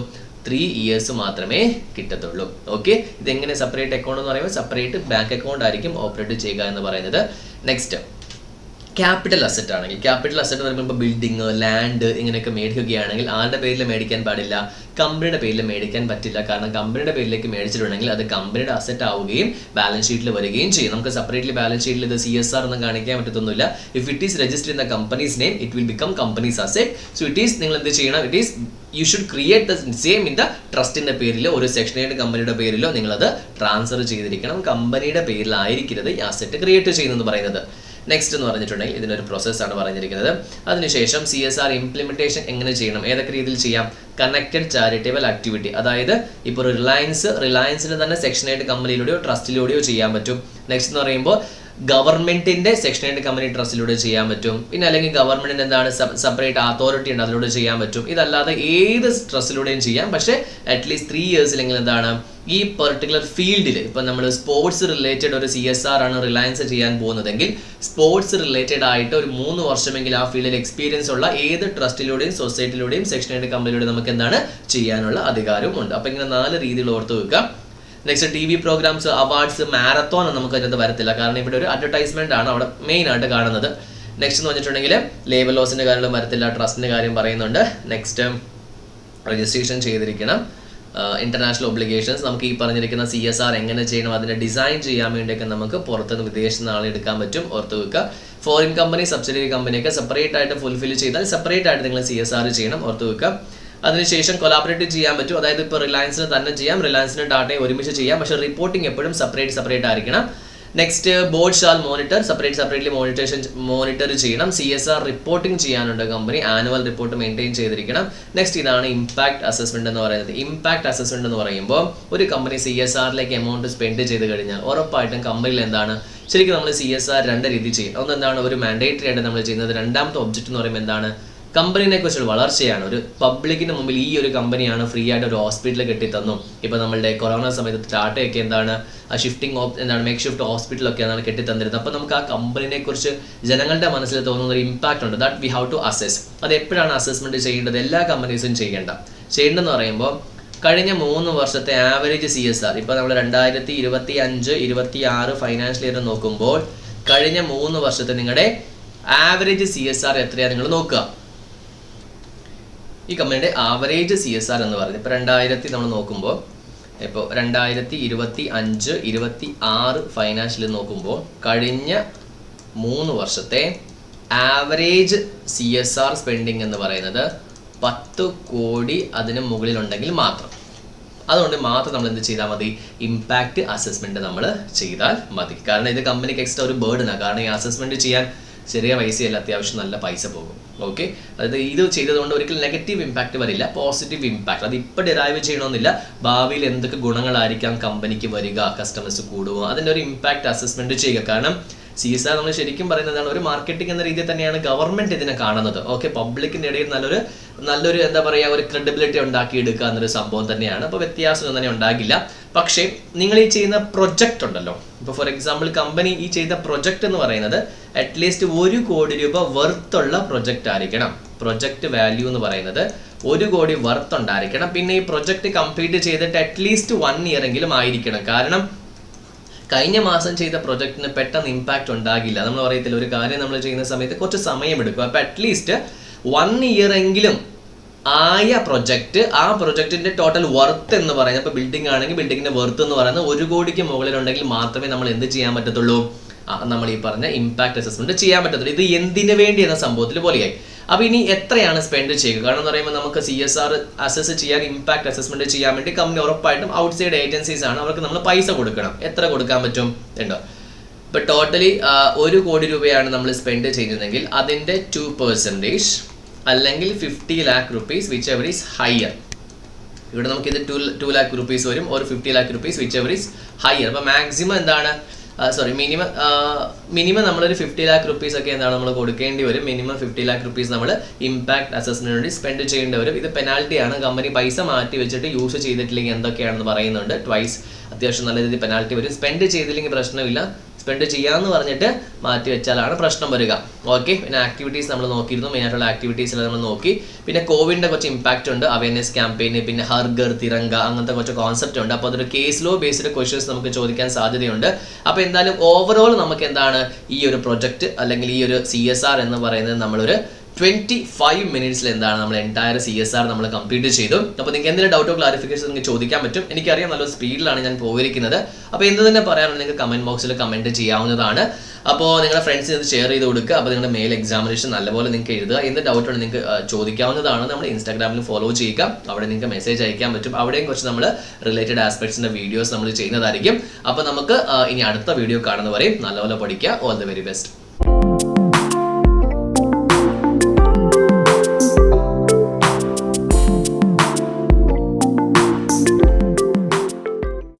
3 years മാത്രമേ കിട്ടത്തുള്ളൂ. ഓക്കെ, ഇതെങ്ങനെ സെപ്പറേറ്റ് അക്കൗണ്ട് എന്ന് പറയുമ്പോൾ സെപ്പറേറ്റ് ബാങ്ക് അക്കൗണ്ട് ആയിരിക്കും ഓപ്പറേറ്റ് ചെയ്യുക എന്ന് പറയുന്നത്. നെക്സ്റ്റ് ക്യാപിറ്റൽ അസറ്റ് ആണെങ്കിൽ, ക്യാപിറ്റൽ അസറ്റ് എന്ന് പറയുമ്പോൾ ബിൽഡിങ്, ലാൻഡ് ഇങ്ങനെയൊക്കെ മേടിക്കുകയാണെങ്കിൽ ആരുടെ പേരിൽ മേടിക്കാൻ പാടില്ല, കമ്പനിയുടെ പേരിൽ മേടിക്കാൻ പറ്റില്ല. കാരണം കമ്പനിയുടെ പേരിലേക്ക് മേടിച്ചിട്ടുണ്ടെങ്കിൽ അത് കമ്പനിയുടെ അസറ്റ് ആവുകയും ബാലൻസ് ഷീറ്റിൽ വരികയും ചെയ്യും. നമുക്ക് സെപ്പറേറ്റ്ലി ബാലൻസ് ഷീറ്റിൽ ഇത് CSR ഒന്നും കാണിക്കാൻ പറ്റത്തൊന്നുമില്ല. If it is register in the company's name it will become company's asset. So it is, നിങ്ങൾ എന്ത് ചെയ്യണം, it is you should create the same in the ട്രസ്റ്റിന്റെ പേരിലോ ഒരു സെക്ഷനായിട്ട് കമ്പനിയുടെ പേരിലോ നിങ്ങളത് ട്രാൻസ്ഫർ ചെയ്തിരിക്കണം. കമ്പനിയുടെ പേരിലായിരിക്കരുത് ഈ അസറ്റ് ക്രിയേറ്റ് ചെയ്യുന്നതെന്ന് പറയുന്നത്. നെക്സ്റ്റ് എന്ന് പറഞ്ഞിട്ടുണ്ടെങ്കിൽ ഇതിനൊരു പ്രോസസ്സാണ് പറഞ്ഞിരിക്കുന്നത്. അതിനുശേഷം CSR ഇംപ്ലിമെന്റേഷൻ എങ്ങനെ ചെയ്യണം, ഏതൊക്കെ രീതിയിൽ ചെയ്യാം, കണക്റ്റഡ് ചാരിറ്റബിൾ ആക്ടിവിറ്റി, അതായത് ഇപ്പോൾ റിലയൻസിന് തന്നെ സെക്ഷനായിട്ട് കമ്പനിയിലൂടെയോ ട്രസ്റ്റിലൂടെയോ ചെയ്യാൻ പറ്റും. നെക്സ്റ്റ് എന്ന് പറയുമ്പോൾ ഗവൺമെന്റിന്റെ സെക്ഷൻ 8 കമ്പനി ട്രസ്റ്റിലൂടെ ചെയ്യാൻ പറ്റും. പിന്നെ അല്ലെങ്കിൽ ഗവൺമെന്റിന്റെ എന്താണ് സെപ്പറേറ്റ് അതോറിറ്റി ഉണ്ട്, അതിലൂടെ ചെയ്യാൻ പറ്റും. ഇതല്ലാതെ ഏത് ട്രസ്റ്റിലൂടെയും ചെയ്യാം. പക്ഷേ അറ്റ്ലീസ്റ്റ് 3 ഇയേഴ്സിലെങ്കിൽ എന്താണ് ഈ പെർട്ടിക്കുലർ ഫീൽഡിൽ ഇപ്പം നമ്മൾ സ്പോർട്സ് റിലേറ്റഡ് ഒരു CSR ആണ് റിലയൻസ് ചെയ്യാൻ പോകുന്നതെങ്കിൽ സ്പോർട്സ് റിലേറ്റഡ് ആയിട്ട് ഒരു 3 വർഷമെങ്കിൽ ആ ഫീൽഡിൽ എക്സ്പീരിയൻസ് ഉള്ള ഏത് ട്രസ്റ്റിലൂടെയും സൊസൈറ്റിയിലൂടെയും സെക്ഷൻ 8 കമ്പനിയിലൂടെ നമുക്ക് എന്താണ് ചെയ്യാനുള്ള അധികാരവും ഉണ്ട്. അപ്പം ഇങ്ങനെ 4 രീതികൾ ഓർത്ത് വെക്കുക. Next TV programmes, awards, marathon നമുക്ക് അതിനകത്ത് വരത്തില്ല. കാരണം ഇവിടെ ഒരു അഡ്വർടൈസ്മെന്റ് ആണ് അവിടെ മെയിൻ ആയിട്ട് കാണുന്നത്. നെക്സ്റ്റ് എന്ന് പറഞ്ഞിട്ടുണ്ടെങ്കിൽ ലേബർ ലോസിന്റെ കാര്യങ്ങളും വരത്തില്ല. ട്രസ്റ്റിന്റെ കാര്യം പറയുന്നുണ്ട്. നെക്സ്റ്റ് രജിസ്ട്രേഷൻ ചെയ്തിരിക്കണം. ഇന്റർനാഷണൽ ഒബ്ലിഗേഷൻസ്, നമുക്ക് ഈ പറഞ്ഞിരിക്കുന്ന CSR എങ്ങനെ ചെയ്യണം അതിന്റെ ഡിസൈൻ ചെയ്യാൻ വേണ്ടിയൊക്കെ നമുക്ക് പുറത്തുനിന്ന് വിദേശത്ത് നിന്ന് ആളെ എടുക്കാൻ പറ്റും, ഓർത്ത് വെക്കുക. ഫോറിൻ കമ്പനി, സബ്സിഡറി കമ്പനിയൊക്കെ സെപ്പറേറ്റ് ആയിട്ട് ഫുൾഫിൽ ചെയ്താൽ സെപ്പറേറ്റ് ആയിട്ട് നിങ്ങൾ CSR ചെയ്യണം, ഓർത്ത് വെക്കുക. അതിനുശേഷം കൊലാബറേറ്റ് ചെയ്യാൻ പറ്റും. അതായത് ഇപ്പോൾ റിലയൻസിന് തന്നെ ചെയ്യാം, റിലയൻസിന് ടാറ്റയും ഒരുമിച്ച് ചെയ്യാം. പക്ഷേ റിപ്പോർട്ടിംഗ് എപ്പോഴും സെപ്പറേറ്റ് ആയിരിക്കണം. Next board shall monitor, separately monitor ചെയ്യണം. CSR റിപ്പോർട്ടിംഗ് ചെയ്യാനുണ്ട് കമ്പനി, ആനുവൽ റിപ്പോർട്ട് മെയിൻറ്റെയിൻ ചെയ്തിരിക്കണം. നെക്സ്റ്റ് ഇതാണ് ഇമ്പാക്ട് അസസ്മെന്റ് എന്ന് പറയുന്നത്. ഇമ്പാക്ട് അസസ്മെന്റ് എന്ന് പറയുമ്പോൾ ഒരു കമ്പനി CSRലേക്ക് എമൗണ്ട് സ്പെൻഡ് ചെയ്ത് കഴിഞ്ഞാൽ ഉറപ്പായിട്ടും കമ്പനിയിൽ എന്താണ് ശരിക്കും നമ്മൾ CSR 2 രീതി ചെയ്യും. ഒന്ന് എന്താണ് ഒരു മാൻഡേറ്ററി ആയിട്ട് നമ്മൾ ചെയ്യുന്നത്. രണ്ടാമത്തെ ഒബ്ജക്റ്റ് എന്ന് പറയുമ്പോൾ എന്താണ് കമ്പനിനെ കുറിച്ചുള്ള വളർച്ചയാണ്. ഒരു പബ്ലിക്കിന് മുമ്പിൽ ഈ ഒരു കമ്പനിയാണ് ഫ്രീ ആയിട്ട് ഒരു ഹോസ്പിറ്റൽ കെട്ടിത്തന്നു. ഇപ്പോൾ നമ്മളുടെ കൊറോണ സമയത്ത് ടാറ്റയൊക്കെ എന്താണ് മേക്ക് ഷിഫ്റ്റ് ഹോസ്പിറ്റലൊക്കെ എന്താണ് കെട്ടിത്തന്നിരുന്നത്. അപ്പോൾ നമുക്ക് ആ കമ്പനിനെ കുറിച്ച് ജനങ്ങളുടെ മനസ്സിൽ തോന്നുന്ന ഒരു ഇമ്പാക്റ്റ് ഉണ്ട്. That we have to assess. അത് എപ്പോഴാണ് അസസ്മെന്റ് ചെയ്യേണ്ടത്? എല്ലാ കമ്പനീസും ചെയ്യേണ്ടെന്ന് പറയുമ്പോൾ കഴിഞ്ഞ 3 വർഷത്തെ ആവറേജ് CSR ഇപ്പോൾ നമ്മൾ 2025-26 ഫൈനാൻഷ്യൽ ഇയർ നോക്കുമ്പോൾ കഴിഞ്ഞ 3 വർഷത്തെ നിങ്ങളുടെ ആവറേജ് CSR എത്രയാണ് നിങ്ങൾ നോക്കുക. ഈ കമ്പനിയുടെ ആവറേജ് CSR എന്ന് പറയുന്നത് ഇപ്പോൾ 2000 നമ്മൾ നോക്കുമ്പോൾ ഇപ്പോൾ 2025-26 ഫൈനാൻഷ്യൽ നോക്കുമ്പോൾ കഴിഞ്ഞ 3 വർഷത്തെ ആവറേജ് CSR സ്പെൻഡിങ് എന്ന് പറയുന്നത് 10 കോടി അതിന് മുകളിലുണ്ടെങ്കിൽ മാത്രം. അതുകൊണ്ട് മാത്രം നമ്മൾ എന്ത് ചെയ്താൽ മതി? ഇമ്പാക്റ്റ് അസസ്മെന്റ് നമ്മൾ ചെയ്താൽ മതി. കാരണം ഇത് കമ്പനിക്ക് എക്സ്ട്രാ ഒരു ബേർഡനാണ്. കാരണം ഈ അസസ്മെന്റ് ചെയ്യാൻ ചെറിയ പൈസയല്ല, അത്യാവശ്യം നല്ല പൈസ പോകും. ഓക്കെ, അതായത് ഇത് ചെയ്തതുകൊണ്ട് ഒരിക്കലും നെഗറ്റീവ് ഇമ്പാക്റ്റ് വരില്ല, പോസിറ്റീവ് ഇമ്പാക്റ്റ്. അത് ഇപ്പോൾ ഡിറൈവ് ചെയ്യണമെന്നില്ല. ഭാവിയിൽ എന്തൊക്കെ ഗുണങ്ങളായിരിക്കാം കമ്പനിക്ക് വരിക, കസ്റ്റമേഴ്സ് കൂടുക, അതിൻ്റെ ഒരു ഇമ്പാക്റ്റ് അസസ്മെന്റ് ചെയ്യുക. കാരണം CSR നമ്മൾ ശരിക്കും പറയുന്നതാണ് ഒരു മാർക്കറ്റിംഗ് എന്ന രീതിയിൽ തന്നെയാണ് ഗവൺമെന്റ് ഇതിനെ കാണുന്നത്. ഓക്കെ, പബ്ലിക്കിൻ്റെ ഇടയിൽ നല്ലൊരു എന്താ പറയുക ഒരു ക്രെഡിബിലിറ്റി ഉണ്ടാക്കിയെടുക്കുക എന്നൊരു സംഭവം തന്നെയാണ്. അപ്പോൾ വ്യത്യാസമൊന്നും തന്നെ ഉണ്ടാകില്ല. പക്ഷേ നിങ്ങൾ ഈ ചെയ്യുന്ന പ്രൊജക്റ്റ് ഉണ്ടല്ലോ, ഇപ്പോൾ ഫോർ എക്സാമ്പിൾ കമ്പനി ഈ ചെയ്ത പ്രൊജക്റ്റ് എന്ന് പറയുന്നത് അറ്റ്ലീസ്റ്റ് 1 കോടി രൂപ വെർത്തുള്ള പ്രൊജക്റ്റ് ആയിരിക്കണം. പ്രൊജക്റ്റ് വാല്യൂ എന്ന് പറയുന്നത് 1 കോടി വർത്ത് ഉണ്ടായിരിക്കണം. പിന്നെ ഈ പ്രൊജക്റ്റ് കംപ്ലീറ്റ് ചെയ്തിട്ട് അറ്റ്ലീസ്റ്റ് 1 ഇയർ എങ്കിലും ആയിരിക്കണം. കാരണം കഴിഞ്ഞ മാസം ചെയ്ത പ്രൊജക്റ്റിന് പെട്ടെന്ന് ഇമ്പാക്റ്റ് ഉണ്ടാകില്ല. നമ്മൾ പറയത്തില്ല ഒരു കാര്യം നമ്മൾ ചെയ്യുന്ന സമയത്ത് കുറച്ച് സമയമെടുക്കും. അപ്പോൾ അറ്റ്ലീസ്റ്റ് 1 ഇയർ എങ്കിലും ആയ പ്രൊജക്റ്റ്, ആ പ്രൊജക്റ്റിന്റെ ടോട്ടൽ വർത്ത് എന്ന് പറയുന്നത് ഇപ്പോൾ ബിൽഡിംഗ് ആണെങ്കിൽ ബിൽഡിങ്ങിന്റെ വർത്ത് എന്ന് പറയുന്നത് 1 കോടിക്ക് മുകളിലുണ്ടെങ്കിൽ മാത്രമേ നമ്മൾ എന്ത് ചെയ്യാൻ പറ്റത്തുള്ളൂ? നമ്മൾ ഈ പറഞ്ഞ ഇമ്പാക്ട് അസസ്മെന്റ് ചെയ്യാൻ പറ്റത്തുള്ളൂ. ഇത് എന്തിനു വേണ്ടി എന്ന സംഭവത്തിൽ പോലെയായി. അപ്പോൾ ഇനി എത്രയാണ് സ്പെൻഡ് ചെയ്യുക? കാരണം എന്ന് പറയുമ്പോൾ നമുക്ക് CSR അസസ് ചെയ്യാൻ, ഇമ്പാക്ട് അസസ്മെന്റ് ചെയ്യാൻ വേണ്ടി കമ്പനി ഉറപ്പായിട്ടും ഔട്ട്സൈഡ് ഏജൻസീസ് ആണ്, അവർക്ക് നമ്മൾ പൈസ കൊടുക്കണം. എത്ര കൊടുക്കാൻ പറ്റും? ഉണ്ടോ? ഇപ്പോൾ ടോട്ടലി 1 കോടി രൂപയാണ് നമ്മൾ സ്പെൻഡ് ചെയ്യുന്നതെങ്കിൽ അതിൻ്റെ 2% അല്ലെങ്കിൽ 50 lakh rupees which ever is higher. ഇവിടെ നമുക്ക് ഇത് 2 lakh rupees വരും, ഒരു 50 lakh rupees which ever is higher. അപ്പോൾ മാക്സിമം എന്താണ് മിനിമം നമ്മളൊരു 50 lakh rupees ഒക്കെ എന്താണ് നമ്മൾ കൊടുക്കേണ്ടി വരും. മിനിമം 50 lakh rupees നമ്മൾ ഇമ്പാക്ട് അസസ്മെന്റിന് വേണ്ടി സ്പെൻഡ് ചെയ്യേണ്ടി വരും. ഇത് പെനാൽറ്റിയാണ്. കമ്പനി പൈസ മാറ്റി വെച്ചിട്ട് യൂസ് ചെയ്തിട്ടില്ലെങ്കിൽ എന്തൊക്കെയാണെന്ന് പറയുന്നുണ്ട്. ട്വൈസ് അത്യാവശ്യം നല്ല രീതിയിൽ പെനാൽറ്റി വരും. സ്പെൻഡ് ചെയ്തില്ലെങ്കിൽ പ്രശ്നമില്ല, സ്പെൻഡ് ചെയ്യാമെന്ന് പറഞ്ഞിട്ട് മാറ്റി വെച്ചാലാണ് പ്രശ്നം വരിക. ഓക്കെ, പിന്നെ ആക്ടിവിറ്റീസ് നമ്മൾ നോക്കിയിരുന്നു. മെയിനായിട്ടുള്ള ആക്ടിവിറ്റീസിൽ നമ്മൾ നോക്കി. പിന്നെ കോവിഡിൻ്റെ കുറച്ച് ഇമ്പാക്റ്റ് ഉണ്ട്, അവയർനെസ് ക്യാമ്പയിന്, പിന്നെ ഹർ ഘർ തിരങ്ക, അങ്ങനത്തെ കുറച്ച് കോൺസെപ്റ്റ് ഉണ്ട്. അപ്പോൾ അതൊരു കേസ് ലോ ബേസ്ഡ് ക്വസ്റ്റ്യൻസ് നമുക്ക് ചോദിക്കാൻ സാധ്യതയുണ്ട്. അപ്പോൾ എന്തായാലും ഓവറോൾ നമുക്ക് എന്താണ് ഈ ഒരു പ്രൊജക്റ്റ് അല്ലെങ്കിൽ ഈ ഒരു CSR എന്ന് പറയുന്നത് നമ്മളൊരു 25 മിനിറ്റ്സിൽ എന്താണ് നമ്മൾ എൻറ്റയർ CSR നമ്മൾ കംപ്ലീറ്റ് ചെയ്തു. അപ്പോൾ നിങ്ങൾക്ക് എന്തെങ്കിലും ഡൗട്ടോ ക്ലാരിഫിക്കേഷൻ നിങ്ങൾക്ക് ചോദിക്കാൻ പറ്റും. എനിക്കറിയാം നല്ല സ്പീഡിലാണ് ഞാൻ പോയിരിക്കുന്നത്. അപ്പോൾ എന്ത് തന്നെ പറയാനുണ്ടെങ്കിൽ നിങ്ങൾക്ക് കമൻറ്റ് ബോക്സിൽ കമൻറ്റ് ചെയ്യാവുന്നതാണ്. അപ്പോൾ നിങ്ങളുടെ ഫ്രണ്ട്സിന് ഇത് ഷെയർ ചെയ്ത് കൊടുക്കുക. അപ്പോൾ നിങ്ങളുടെ മെയിൽ എക്സാമിനേഷൻ നല്ലപോലെ നിങ്ങൾക്ക് എഴുതുക. എന്ത് ഡൗട്ടുണ്ട് നിങ്ങൾക്ക് ചോദിക്കാവുന്നതാണ്. നമ്മൾ ഇൻസ്റ്റാഗ്രാമിൽ ഫോളോ ചെയ്യുക, അവിടെ നിങ്ങൾക്ക് മെസ്സേജ് അയക്കാൻ പറ്റും. അവിടെയും കുറച്ച് നമ്മൾ റിലേറ്റഡ് ആസ്പെക്ട്സിൻ്റെ വീഡിയോസ് നമ്മൾ ചെയ്യുന്നതായിരിക്കും. അപ്പോൾ നമുക്ക് ഇനി അടുത്ത വീഡിയോ കാണുന്നവരെയും നല്ലപോലെ പഠിക്കുക. All the very best.